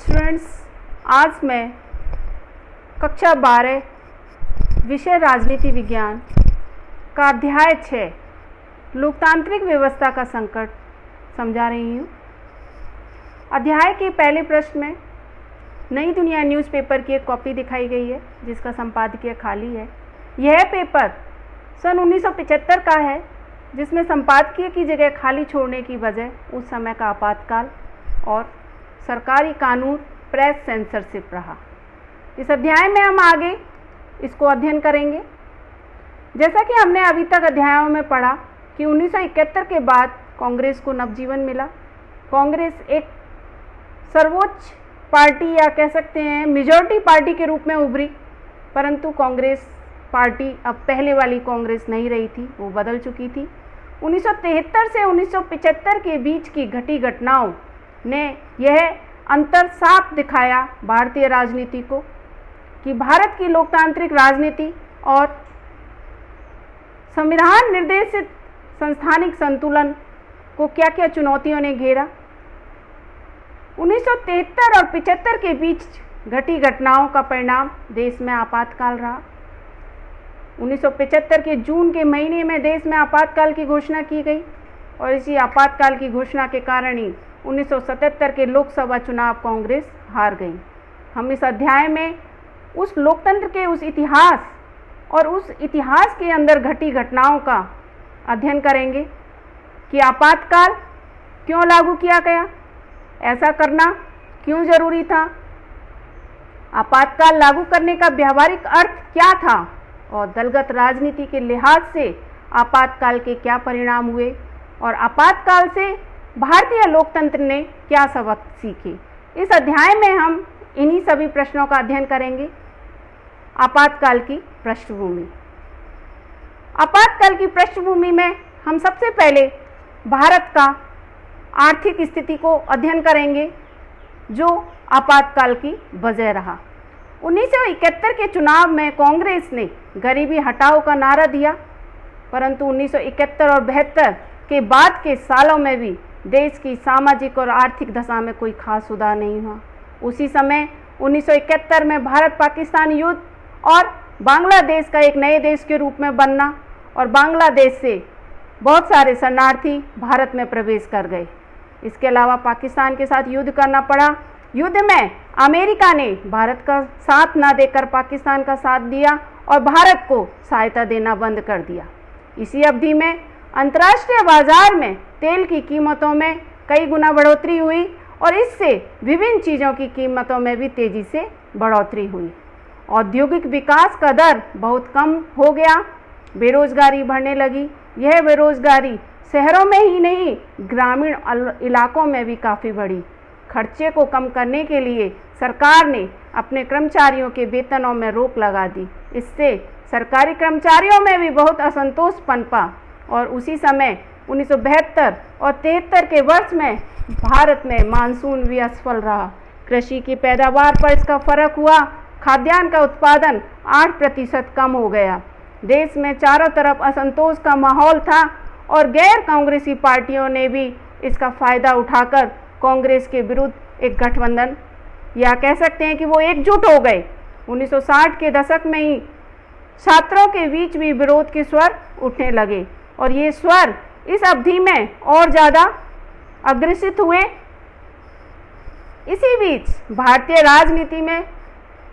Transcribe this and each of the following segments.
Students, आज मैं कक्षा 12 विषय राजनीति विज्ञान का अध्याय 6 लोकतांत्रिक व्यवस्था का संकट समझा रही हूँ। अध्याय के पहले प्रश्न में नई दुनिया न्यूज़पेपर की एक कॉपी दिखाई गई है जिसका संपादकीय खाली है। यह पेपर सन 1975 का है जिसमें संपादकीय की जगह खाली छोड़ने की वजह उस समय का आपातकाल और सरकारी कानून प्रेस सेंसरशिप रहा। इस अध्याय में हम आगे इसको अध्ययन करेंगे। जैसा कि हमने अभी तक अध्यायों में पढ़ा कि 1971 के बाद कांग्रेस को नवजीवन मिला। कांग्रेस एक सर्वोच्च पार्टी या कह सकते हैं मेजॉरिटी पार्टी के रूप में उभरी, परंतु कांग्रेस पार्टी अब पहले वाली कांग्रेस नहीं रही थी, वो बदल चुकी थी। 1973 से 1975 के बीच की घटी घटनाओं ने यह अंतर साफ दिखाया भारतीय राजनीति को कि भारत की लोकतांत्रिक राजनीति और संविधान निर्देशित संस्थानिक संतुलन को क्या क्या चुनौतियों ने घेरा। 1973 और 75 के बीच घटी घटनाओं का परिणाम देश में आपातकाल रहा। 1975 के जून के महीने में देश में आपातकाल की घोषणा की गई और इसी आपातकाल की घोषणा के कारण ही 1977 के लोकसभा चुनाव कांग्रेस हार गई। हम इस अध्याय में उस लोकतंत्र के उस इतिहास और उस इतिहास के अंदर घटी घटनाओं का अध्ययन करेंगे कि आपातकाल क्यों लागू किया गया, ऐसा करना क्यों जरूरी था, आपातकाल लागू करने का व्यावहारिक अर्थ क्या था और दलगत राजनीति के लिहाज से आपातकाल के क्या परिणाम हुए और आपातकाल से भारतीय लोकतंत्र ने क्या सबक सीखे। इस अध्याय में हम इन्हीं सभी प्रश्नों का अध्ययन करेंगे। आपातकाल की पृष्ठभूमि। आपातकाल की पृष्ठभूमि में हम सबसे पहले भारत का आर्थिक स्थिति को अध्ययन करेंगे जो आपातकाल की वजह रहा। 1971 के चुनाव में कांग्रेस ने गरीबी हटाओ का नारा दिया, परंतु 1971 और 72 के बाद के सालों में भी देश की सामाजिक और आर्थिक दशा में कोई खास सुधार नहीं हुआ। उसी समय 1971 में भारत पाकिस्तान युद्ध और बांग्लादेश का एक नए देश के रूप में बनना और बांग्लादेश से बहुत सारे शरणार्थी भारत में प्रवेश कर गए। इसके अलावा पाकिस्तान के साथ युद्ध करना पड़ा। युद्ध में अमेरिका ने भारत का साथ न देकर पाकिस्तान का साथ दिया और भारत को सहायता देना बंद कर दिया। इसी अवधि में अंतर्राष्ट्रीय बाजार में तेल की कीमतों में कई गुना बढ़ोतरी हुई और इससे विभिन्न चीज़ों की कीमतों में भी तेज़ी से बढ़ोतरी हुई। औद्योगिक विकास का दर बहुत कम हो गया, बेरोजगारी बढ़ने लगी। यह बेरोजगारी शहरों में ही नहीं ग्रामीण इलाकों में भी काफ़ी बढ़ी। खर्चे को कम करने के लिए सरकार ने अपने कर्मचारियों के वेतनों में रोक लगा दी। इससे सरकारी कर्मचारियों में भी बहुत असंतोष पनपा और उसी समय 1972 और 73 के वर्ष में भारत में मानसून भी असफल रहा। कृषि की पैदावार पर इसका फर्क हुआ। खाद्यान्न का उत्पादन 8% कम हो गया। देश में चारों तरफ असंतोष का माहौल था और गैर कांग्रेसी पार्टियों ने भी इसका फ़ायदा उठाकर कांग्रेस के विरुद्ध एक गठबंधन या कह सकते हैं कि वो एकजुट हो गए। 1960 के दशक में ही छात्रों के बीच भी विरोध के स्वर उठने लगे और ये स्वर इस अवधि में और ज़्यादा अग्रसित हुए। इसी बीच भारतीय राजनीति में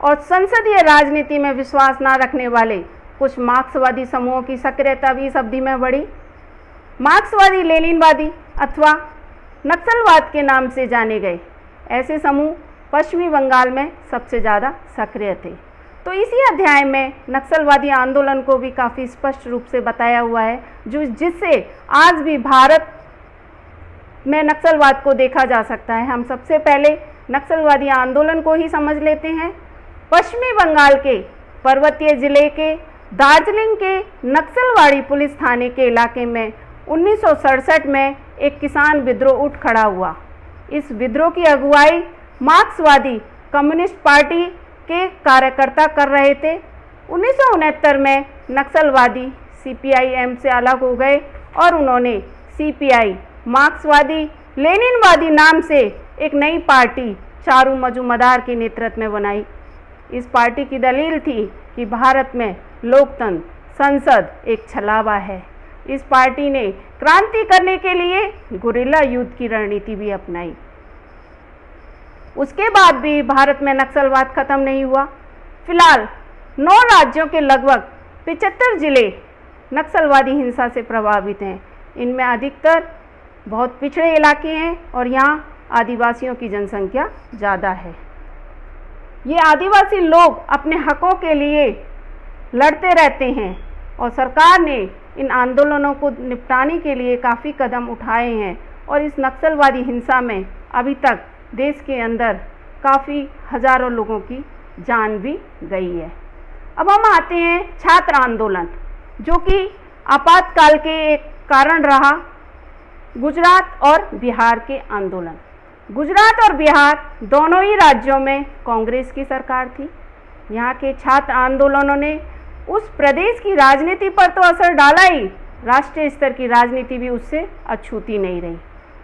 और संसदीय राजनीति में विश्वास न रखने वाले कुछ मार्क्सवादी समूहों की सक्रियता भी इस अवधि में बढ़ी। मार्क्सवादी लेनिनवादी अथवा नक्सलवाद के नाम से जाने गए ऐसे समूह पश्चिमी बंगाल में सबसे ज़्यादा सक्रिय थे। तो इसी अध्याय में नक्सलवादी आंदोलन को भी काफ़ी स्पष्ट रूप से बताया हुआ है जिससे आज भी भारत में नक्सलवाद को देखा जा सकता है। हम सबसे पहले नक्सलवादी आंदोलन को ही समझ लेते हैं। पश्चिमी बंगाल के पर्वतीय जिले के दार्जिलिंग के नक्सलवाड़ी पुलिस थाने के इलाके में 1967 में एक किसान विद्रोह उठ खड़ा हुआ। इस विद्रोह की अगुवाई मार्क्सवादी कम्युनिस्ट पार्टी के कार्यकर्ता कर रहे थे। 1969 में नक्सलवादी सीपीआई-एम से अलग हो गए और उन्होंने सीपीआई मार्क्सवादी लेनिनवादी नाम से एक नई पार्टी चारू मजूमदार के नेतृत्व में बनाई। इस पार्टी की दलील थी कि भारत में लोकतंत्र, संसद एक छलावा है। इस पार्टी ने क्रांति करने के लिए गुरिल्ला युद्ध की रणनीति भी अपनाई। उसके बाद भी भारत में नक्सलवाद खत्म नहीं हुआ। फिलहाल 9 राज्यों के लगभग 75 जिले नक्सलवादी हिंसा से प्रभावित हैं। इनमें अधिकतर बहुत पिछड़े इलाके हैं और यहाँ आदिवासियों की जनसंख्या ज़्यादा है। ये आदिवासी लोग अपने हकों के लिए लड़ते रहते हैं और सरकार ने इन आंदोलनों को निपटाने के लिए काफ़ी कदम उठाए हैं और इस नक्सलवादी हिंसा में अभी तक देश के अंदर काफ़ी हज़ारों लोगों की जान भी गई है। अब हम आते हैं छात्र आंदोलन, जो कि आपातकाल के एक कारण रहा। गुजरात और बिहार के आंदोलन। गुजरात और बिहार दोनों ही राज्यों में कांग्रेस की सरकार थी। यहाँ के छात्र आंदोलनों ने उस प्रदेश की राजनीति पर तो असर डाला ही, राष्ट्रीय स्तर की राजनीति भी उससे अछूती नहीं रही।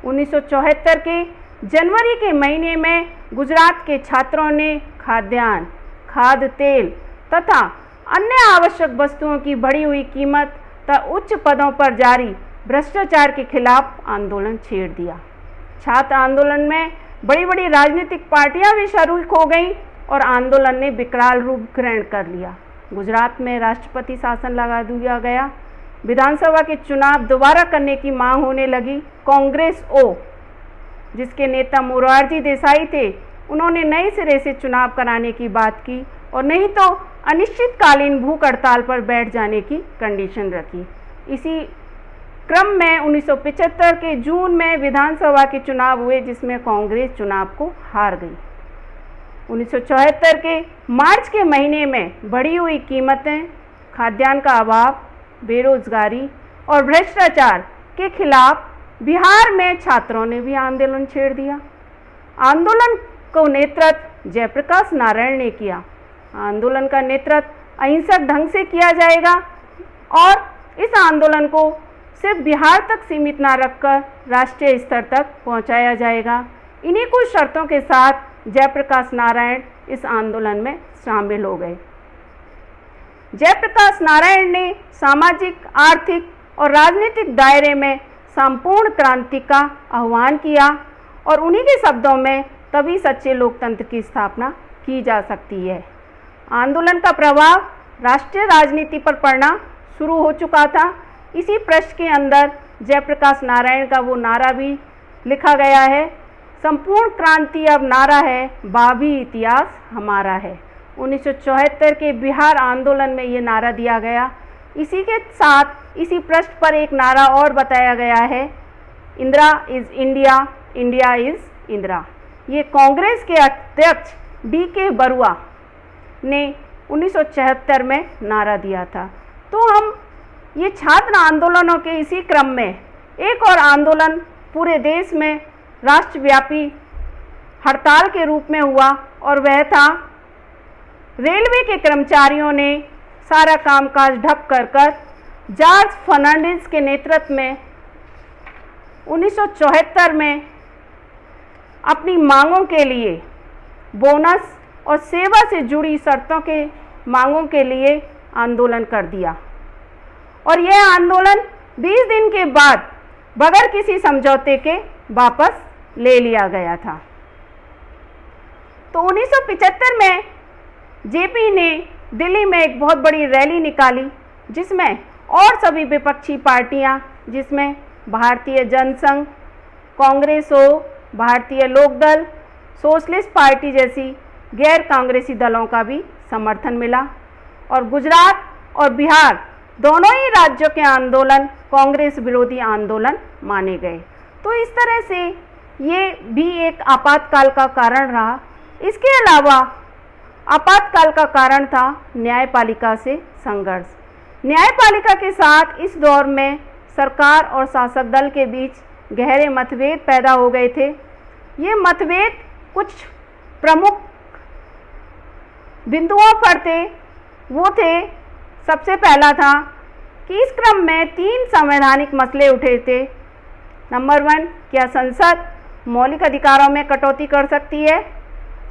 1974 के जनवरी के महीने में गुजरात के छात्रों ने खाद्यान्न, खाद्य तेल तथा अन्य आवश्यक वस्तुओं की बढ़ी हुई कीमत तथा उच्च पदों पर जारी भ्रष्टाचार के खिलाफ आंदोलन छेड़ दिया। छात्र आंदोलन में बड़ी बड़ी राजनीतिक पार्टियां भी शरीक हो गईं और आंदोलन ने विकराल रूप ग्रहण कर लिया। गुजरात में राष्ट्रपति शासन लगा दिया गया। विधानसभा के चुनाव दोबारा करने की मांग होने लगी। कांग्रेस ओ, जिसके नेता मोरारजी देसाई थे, उन्होंने नए सिरे से चुनाव कराने की बात की और नहीं तो अनिश्चितकालीन भूख हड़ताल पर बैठ जाने की कंडीशन रखी। इसी क्रम में 1975 के जून में विधानसभा के चुनाव हुए, जिसमें कांग्रेस चुनाव को हार गई। 1974 के मार्च के महीने में बढ़ी हुई कीमतें, खाद्यान्न का अभाव, बेरोजगारी और भ्रष्टाचार के खिलाफ बिहार में छात्रों ने भी आंदोलन छेड़ दिया। आंदोलन को नेतृत्व जयप्रकाश नारायण ने किया। आंदोलन का नेतृत्व अहिंसक ढंग से किया जाएगा और इस आंदोलन को सिर्फ बिहार तक सीमित ना रखकर राष्ट्रीय स्तर तक पहुंचाया जाएगा। इन्हीं कुछ शर्तों के साथ जयप्रकाश नारायण इस आंदोलन में शामिल हो गए। जयप्रकाश नारायण ने सामाजिक, आर्थिक और राजनीतिक दायरे में संपूर्ण क्रांति का आह्वान किया और उन्हीं के शब्दों में तभी सच्चे लोकतंत्र की स्थापना की जा सकती है। आंदोलन का प्रभाव राष्ट्रीय राजनीति पर पड़ना शुरू हो चुका था। इसी पृष्ठ के अंदर जयप्रकाश नारायण का वो नारा भी लिखा गया है, संपूर्ण क्रांति अब नारा है, भावी इतिहास हमारा है। 1974 के बिहार आंदोलन में ये नारा दिया गया। इसी के साथ इसी पृष्ठ पर एक नारा और बताया गया है, Indira is India, India is Indira. ये कांग्रेस के अध्यक्ष D.K. बरुआ ने 1974 में नारा दिया था। तो हम ये छात्र आंदोलनों के इसी क्रम में एक और आंदोलन पूरे देश में राष्ट्रव्यापी हड़ताल के रूप में हुआ और वह था रेलवे के कर्मचारियों ने सारा कामकाज ठप कर जॉर्ज फर्नांडिस के नेतृत्व में 1974 में अपनी मांगों के लिए, बोनस और सेवा से जुड़ी शर्तों के मांगों के लिए आंदोलन कर दिया और यह आंदोलन 20 दिन के बाद बगैर किसी समझौते के वापस ले लिया गया था। तो 1975 में जेपी ने दिल्ली में एक बहुत बड़ी रैली निकाली, जिसमें और सभी विपक्षी पार्टियां, जिसमें भारतीय जनसंघ, कांग्रेस हो, भारतीय लोकदल, सोशलिस्ट पार्टी जैसी गैर कांग्रेसी दलों का भी समर्थन मिला और गुजरात और बिहार दोनों ही राज्यों के आंदोलन कांग्रेस विरोधी आंदोलन माने गए। तो इस तरह से ये भी एक आपातकाल का कारण रहा। इसके अलावा आपातकाल का कारण था न्यायपालिका से संघर्ष। न्यायपालिका के साथ इस दौर में सरकार और शासक दल के बीच गहरे मतभेद पैदा हो गए थे। ये मतभेद कुछ प्रमुख बिंदुओं पर थे। वो थे, सबसे पहला था कि इस क्रम में 3 संवैधानिक मसले उठे थे। नंबर 1, क्या संसद मौलिक अधिकारों में कटौती कर सकती है?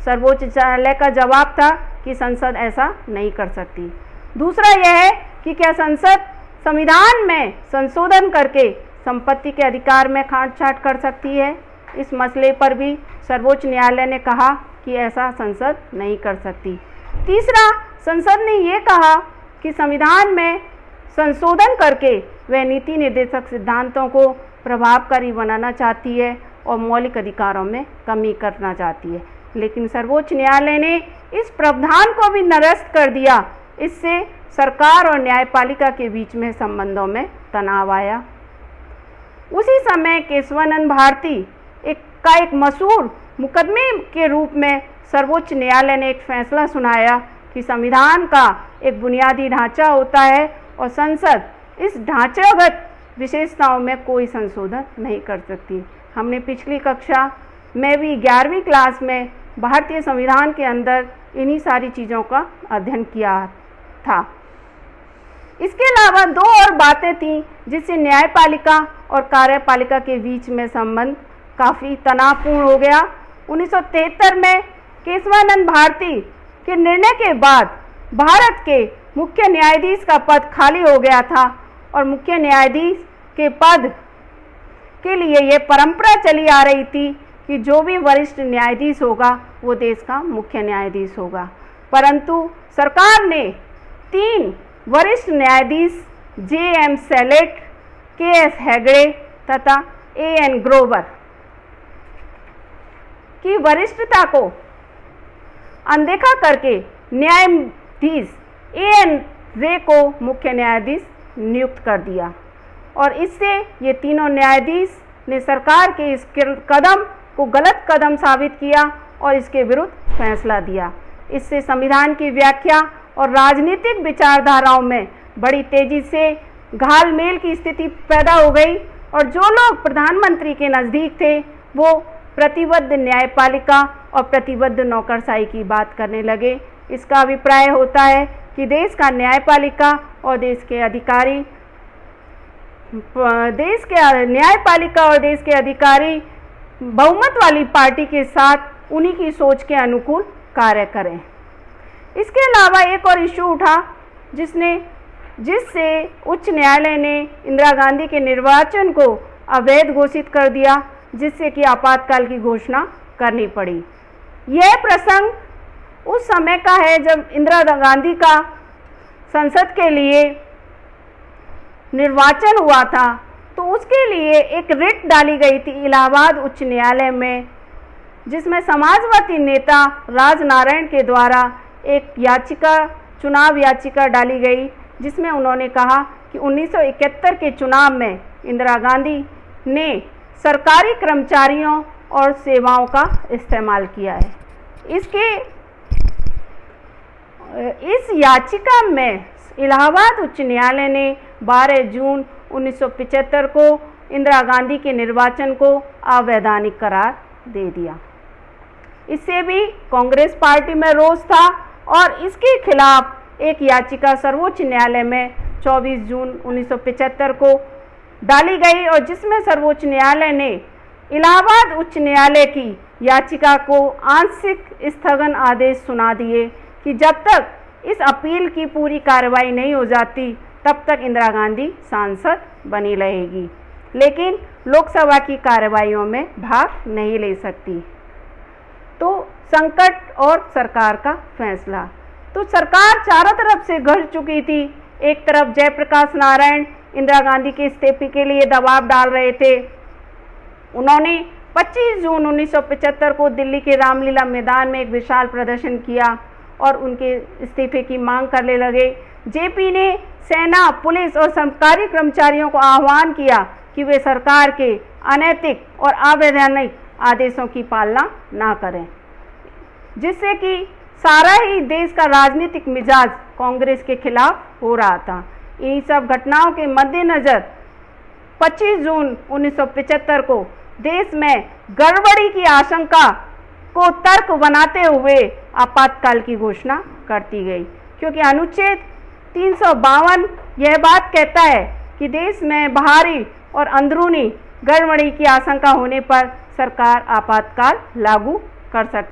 सर्वोच्च न्यायालय का जवाब था कि संसद ऐसा नहीं कर सकती। दूसरा यह है कि क्या संसद संविधान में संशोधन करके संपत्ति के अधिकार में काट-छाट कर सकती है। इस मसले पर भी सर्वोच्च न्यायालय ने कहा कि ऐसा संसद नहीं कर सकती। तीसरा, संसद ने ये कहा कि संविधान में संशोधन करके वह नीति निर्देशक सिद्धांतों को प्रभावकारी बनाना चाहती है और मौलिक अधिकारों में कमी करना चाहती है, लेकिन सर्वोच्च न्यायालय ने इस प्रावधान को भी निरस्त कर दिया। इससे सरकार और न्यायपालिका के बीच में संबंधों में तनाव आया। उसी समय केशवानंद भारती एक मशहूर मुकदमे के रूप में सर्वोच्च न्यायालय ने एक फैसला सुनाया कि संविधान का एक बुनियादी ढांचा होता है और संसद इस ढांचागत विशेषताओं में कोई संशोधन नहीं कर सकती। हमने पिछली कक्षा में भी 11वीं क्लास में भारतीय संविधान के अंदर इन्हीं सारी चीज़ों का अध्ययन किया था। इसके अलावा दो और बातें थीं जिससे न्यायपालिका और कार्यपालिका के बीच में संबंध काफ़ी तनावपूर्ण हो गया। 1973 में केशवानंद भारती के निर्णय के बाद भारत के मुख्य न्यायाधीश का पद खाली हो गया था और मुख्य न्यायाधीश के पद के लिए ये परंपरा चली आ रही थी कि जो भी वरिष्ठ न्यायाधीश होगा वो देश का मुख्य न्यायाधीश होगा। परंतु सरकार ने 3 वरिष्ठ न्यायाधीश J.M. Select, K.S. हेगड़े तथा A.N. ग्रोवर की वरिष्ठता को अनदेखा करके न्यायाधीश A.N. रे को मुख्य न्यायाधीश नियुक्त कर दिया और इससे ये तीनों न्यायाधीश ने सरकार के इस कदम को गलत कदम साबित किया और इसके विरुद्ध फैसला दिया। इससे संविधान की व्याख्या और राजनीतिक विचारधाराओं में बड़ी तेजी से घालमेल की स्थिति पैदा हो गई और जो लोग प्रधानमंत्री के नज़दीक थे वो प्रतिबद्ध न्यायपालिका और प्रतिबद्ध नौकरशाही की बात करने लगे। इसका अभिप्राय होता है कि देश का न्यायपालिका और देश के अधिकारी बहुमत वाली पार्टी के साथ उन्हीं की सोच के अनुकूल कार्य करें। इसके अलावा एक और इशू उठा जिससे उच्च न्यायालय ने इंदिरा गांधी के निर्वाचन को अवैध घोषित कर दिया, जिससे कि आपातकाल की घोषणा करनी पड़ी। यह प्रसंग उस समय का है जब इंदिरा गांधी का संसद के लिए निर्वाचन हुआ था, तो उसके लिए एक रिट डाली गई थी इलाहाबाद उच्च न्यायालय में, जिसमें समाजवादी नेता राजनारायण के द्वारा एक चुनाव याचिका डाली गई, जिसमें उन्होंने कहा कि 1971 के चुनाव में इंदिरा गांधी ने सरकारी कर्मचारियों और सेवाओं का इस्तेमाल किया है। इस याचिका में इलाहाबाद उच्च न्यायालय ने 12 जून 1975 को इंदिरा गांधी के निर्वाचन को अवैधानिक करार दे दिया। इससे भी कांग्रेस पार्टी में रोष था और इसके खिलाफ एक याचिका सर्वोच्च न्यायालय में 24 जून 1975 को डाली गई और जिसमें सर्वोच्च न्यायालय ने इलाहाबाद उच्च न्यायालय की याचिका को आंशिक स्थगन आदेश सुना दिए कि जब तक इस अपील की पूरी कार्रवाई नहीं हो जाती तब तक इंदिरा गांधी सांसद बनी रहेगी, लेकिन लोकसभा की कार्रवाइयों में भाग नहीं ले सकती। तो संकट और सरकार का फैसला, तो सरकार चारों तरफ से घिर चुकी थी। एक तरफ जयप्रकाश नारायण इंदिरा गांधी के इस्तीफे के लिए दबाव डाल रहे थे। उन्होंने 25 जून 1975 को दिल्ली के रामलीला मैदान में एक विशाल प्रदर्शन किया और उनके इस्तीफे की मांग करने लगे। जेपी ने सेना, पुलिस और सरकारी कर्मचारियों को आह्वान किया कि वे सरकार के अनैतिक और अवैधानिक आदेशों की पालना ना करें, जिससे कि सारा ही देश का राजनीतिक मिजाज कांग्रेस के खिलाफ हो रहा था। इन सब घटनाओं के मद्देनज़र 25 जून 1975 को देश में गड़बड़ी की आशंका को तर्क बनाते हुए आपातकाल की घोषणा करती गई, क्योंकि अनुच्छेद 352 यह बात कहता है कि देश में बाहरी और अंदरूनी गड़बड़ी की आशंका होने पर सरकार आपातकाल लागू कर सकती है।